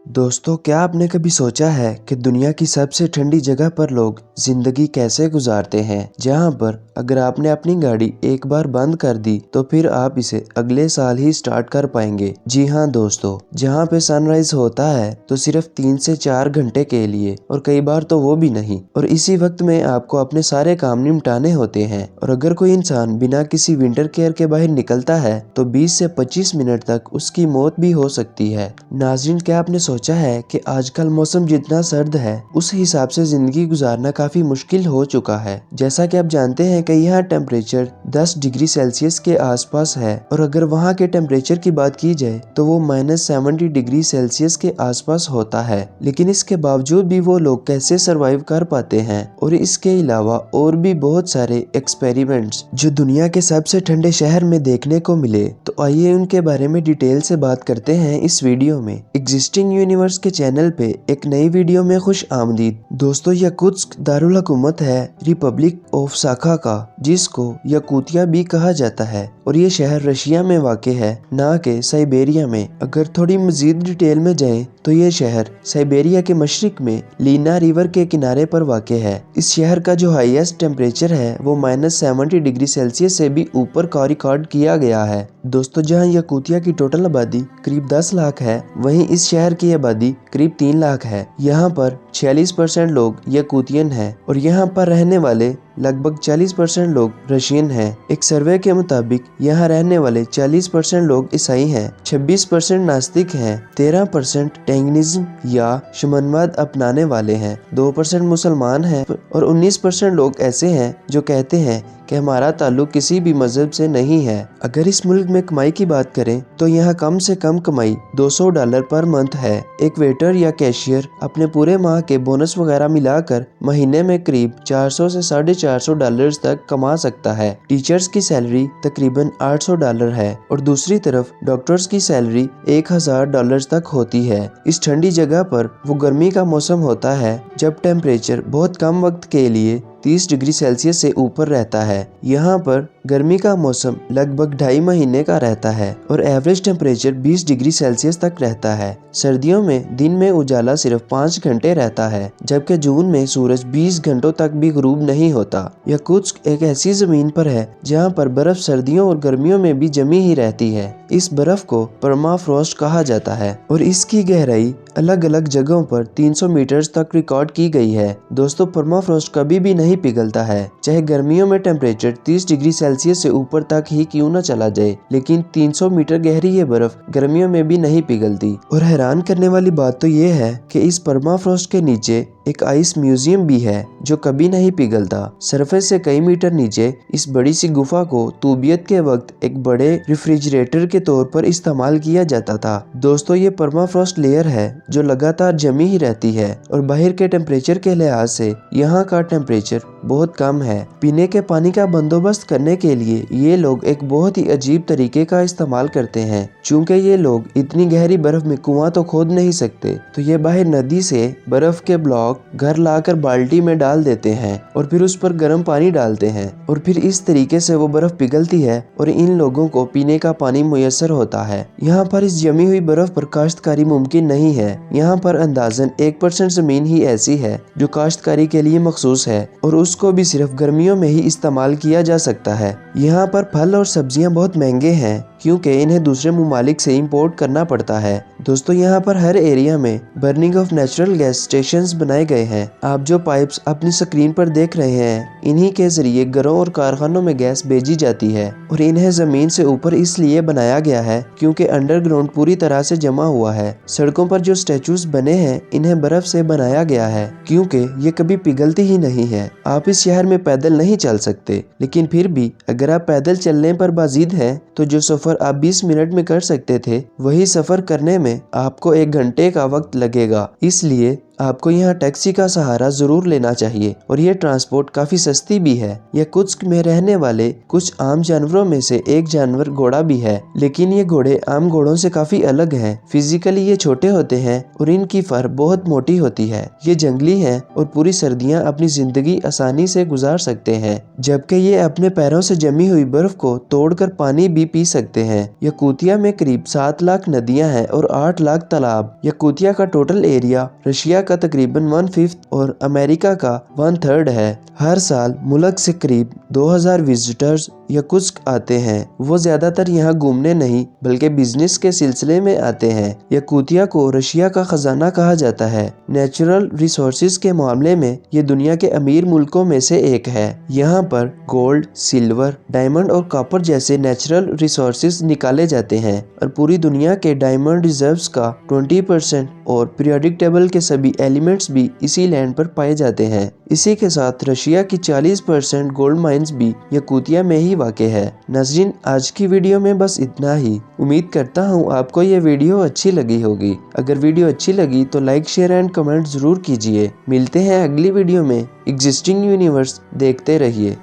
दोस्तों, क्या आपने कभी सोचा है कि दुनिया की सबसे ठंडी जगह पर लोग जिंदगी कैसे गुजारते हैं, जहां पर अगर आपने अपनी गाड़ी एक बार बंद कर दी तो फिर आप इसे अगले साल ही स्टार्ट कर पाएंगे। जी हाँ दोस्तों, जहां पे सनराइज होता है तो सिर्फ 3 से 4 घंटे के लिए, और कई बार तो वो भी नहीं। और इसी वक्त में आपको अपने सारे काम निपटाने होते हैं। और अगर कोई इंसान बिना किसी विंटर केयर के बाहर निकलता है तो 20 से 25 मिनट तक उसकी मौत भी हो सकती है। नाज़रीन, क्या आपने सोचा है कि आजकल मौसम जितना सर्द है उस हिसाब से जिंदगी गुजारना काफी मुश्किल हो चुका है। जैसा कि आप जानते हैं कि यहाँ टेम्परेचर 10 डिग्री सेल्सियस के आसपास है, और अगर वहाँ के टेम्परेचर की बात की जाए तो वो -70 डिग्री सेल्सियस के आसपास होता है। लेकिन इसके बावजूद भी वो लोग कैसे सरवाइव कर पाते हैं। और इसके अलावा और भी बहुत सारे एक्सपेरिमेंट्स जो दुनिया के सबसे ठंडे शहर में देखने को मिले, तो आइए उनके बारे में डिटेल से बात करते हैं इस वीडियो में। एग्जिस्टिंग यूनिवर्स के चैनल पे एक नई वीडियो में खुश आमदीद। दोस्तों, यकूत्स्क दारुल हुकूमत है रिपब्लिक ऑफ साखा का, जिसको यकूतिया भी कहा जाता है, और ये शहर रशिया में वाक़ है, ना कि साइबेरिया में। अगर थोड़ी मजीद डिटेल में जाएं तो ये शहर साइबेरिया के मशरिक में लीना रिवर के किनारे पर वाक़ है। इस शहर का जो हाईएस्ट टेम्परेचर है वो -70 डिग्री सेल्सियस से भी ऊपर का रिकॉर्ड किया गया है। दोस्तों, जहां यकूतिया की टोटल आबादी करीब 10 लाख है, वहीं इस शहर की आबादी करीब 3 लाख है। यहाँ पर 46% लोग यकूतियन हैं, और यहाँ पर रहने वाले लगभग 40% लोग रशियन हैं। एक सर्वे के मुताबिक यहाँ रहने वाले 40% लोग ईसाई हैं, 26% नास्तिक हैं, 13% टेंगनिज्म या शमनवाद अपनाने वाले हैं, 2% मुसलमान हैं, और 19% लोग ऐसे हैं जो कहते हैं कि हमारा ताल्लुक किसी भी मजहब से नहीं है। अगर इस मुल्क में कमाई की बात करें तो यहाँ कम से कम कमाई $200 पर मंथ है। एक वेटर या कैशियर अपने पूरे माह के बोनस वगैरह मिलाकर महीने में करीब 400 से $450 तक कमा सकता है। टीचर्स की सैलरी तकरीबन $800 है, और दूसरी तरफ डॉक्टर्स की सैलरी $1000 तक होती है। इस ठंडी जगह पर वो गर्मी का मौसम होता है जब टेम्परेचर बहुत कम वक्त के लिए 30 डिग्री सेल्सियस से ऊपर रहता है। यहाँ पर गर्मी का मौसम लगभग 2.5 महीने का रहता है, और एवरेज टेम्परेचर 20 डिग्री सेल्सियस तक रहता है। सर्दियों में दिन में उजाला सिर्फ 5 घंटे रहता है, जबकि जून में सूरज 20 घंटों तक भी गुरूब नहीं होता। यकूत्स्क एक ऐसी जमीन पर है जहाँ पर बर्फ सर्दियों और गर्मियों में भी जमी ही रहती है। इस बर्फ को परमाफ्रॉस्ट कहा जाता है, और इसकी गहराई अलग अलग जगहों पर 300 मीटर तक रिकॉर्ड की गई है। दोस्तों, परमाफ्रॉस्ट कभी भी नहीं पिघलता है, चाहे गर्मियों में टेम्परेचर 30 डिग्री सेल्सियस से ऊपर तक ही क्यों न चला जाए, लेकिन 300 मीटर गहरी ये बर्फ गर्मियों में भी नहीं पिघलती। और हैरान करने वाली बात तो ये है कि इस परमाफ्रॉस्ट के नीचे एक आइस म्यूजियम भी है जो कभी नहीं पिघलता। सरफेस से कई मीटर नीचे इस बड़ी सी गुफा को तूबियत के वक्त एक बड़े रेफ्रिजरेटर के तौर पर इस्तेमाल किया जाता था। दोस्तों, ये परमाफ्रॉस्ट लेयर है जो लगातार जमी ही रहती है, और बाहर के टेम्परेचर के लिहाज से यहाँ का टेम्परेचर बहुत कम है। पीने के पानी का बंदोबस्त करने के लिए ये लोग एक बहुत ही अजीब तरीके का इस्तेमाल करते हैं। चूँकि ये लोग इतनी गहरी बर्फ में कुआं तो खोद नहीं सकते, तो ये बाहर नदी से बर्फ के ब्लॉक घर लाकर बाल्टी में डाल देते हैं, और फिर उस पर गर्म पानी डालते हैं, और फिर इस तरीके से वो बर्फ पिघलती है और इन लोगों को पीने का पानी मुयस्सर होता है। यहाँ पर इस जमी हुई बर्फ पर काश्तकारी मुमकिन नहीं है। यहाँ पर अंदाजन 1% जमीन ही ऐसी है जो काश्तकारी के लिए मखसूस है, और उसको भी सिर्फ गर्मियों में ही इस्तेमाल किया जा सकता है। यहाँ पर फल और सब्जियाँ बहुत महंगे हैं क्योंकि इन्हें दूसरे ममालिक से इंपोर्ट करना पड़ता है। दोस्तों, यहाँ पर हर एरिया में burning of natural gas stations बनाए गए हैं। आप जो पाइप्स अपनी स्क्रीन पर देख रहे हैं, इन्हीं के जरिए घरों और कारखानों में गैस भेजी जाती है, और इन्हें जमीन से ऊपर इसलिए बनाया गया है क्योंकि अंडरग्राउंड पूरी तरह से जमा हुआ है। सड़कों पर जो स्टेचूज बने हैं, इन्हें बर्फ से बनाया गया है क्योंकि ये कभी पिघलती ही नहीं है। आप इस शहर में पैदल नहीं चल सकते, लेकिन फिर भी अगर आप पैदल चलने पर बाजिद हैं तो जो सफर आप 20 मिनट में कर सकते थे, वही सफर करने में आपको 1 घंटे का वक्त लगेगा। इसलिए आपको यहाँ टैक्सी का सहारा जरूर लेना चाहिए और ये ट्रांसपोर्ट काफी सस्ती भी है। याकुत्स्क में रहने वाले कुछ आम जानवरों में से एक जानवर घोड़ा भी है, लेकिन ये घोड़े आम घोड़ों से काफी अलग हैं। फिजिकली ये छोटे होते हैं और इनकी फर बहुत मोटी होती है। ये जंगली हैं और पूरी सर्दियाँ अपनी जिंदगी आसानी से गुजार सकते हैं, जबकि ये अपने पैरों से जमी हुई बर्फ को तोड़कर पानी भी पी सकते हैं। याकुतिया में करीब 7 लाख नदियां हैं और 8 लाख तालाब। याकुतिया का टोटल एरिया रशिया का तकरीबन 1/5 और अमेरिका का 1/3 है। हर साल मुल्क से करीब 2000 विजिटर्स याकुत्स्क आते हैं। वो ज्यादातर यहाँ घूमने नहीं बल्कि बिजनेस के सिलसिले में आते हैं। याकुतिया को रशिया का खजाना कहा जाता है। नेचुरल रिसोर्सेज के मामले में ये दुनिया के अमीर मुल्कों में से एक है। यहाँ पर गोल्ड, सिल्वर, डायमंड और कॉपर जैसे नेचुरल रिसोर्सेज निकाले जाते हैं और पूरी दुनिया के डायमंड रिजर्व्स का 20% और पीरियोडिक टेबल के सभी एलिमेंट्स भी इसी लैंड पर पाए जाते हैं। इसी के साथ रशिया की 40% गोल्ड माइंस भी याकुतिया में ही वाक़ है। नाज़रीन, आज की वीडियो में बस इतना ही। उम्मीद करता हूँ आपको ये वीडियो अच्छी लगी होगी। अगर वीडियो अच्छी लगी तो लाइक, शेयर एंड कमेंट जरूर कीजिए। मिलते हैं अगली वीडियो में। एग्जिस्टिंग यूनिवर्स देखते रहिए।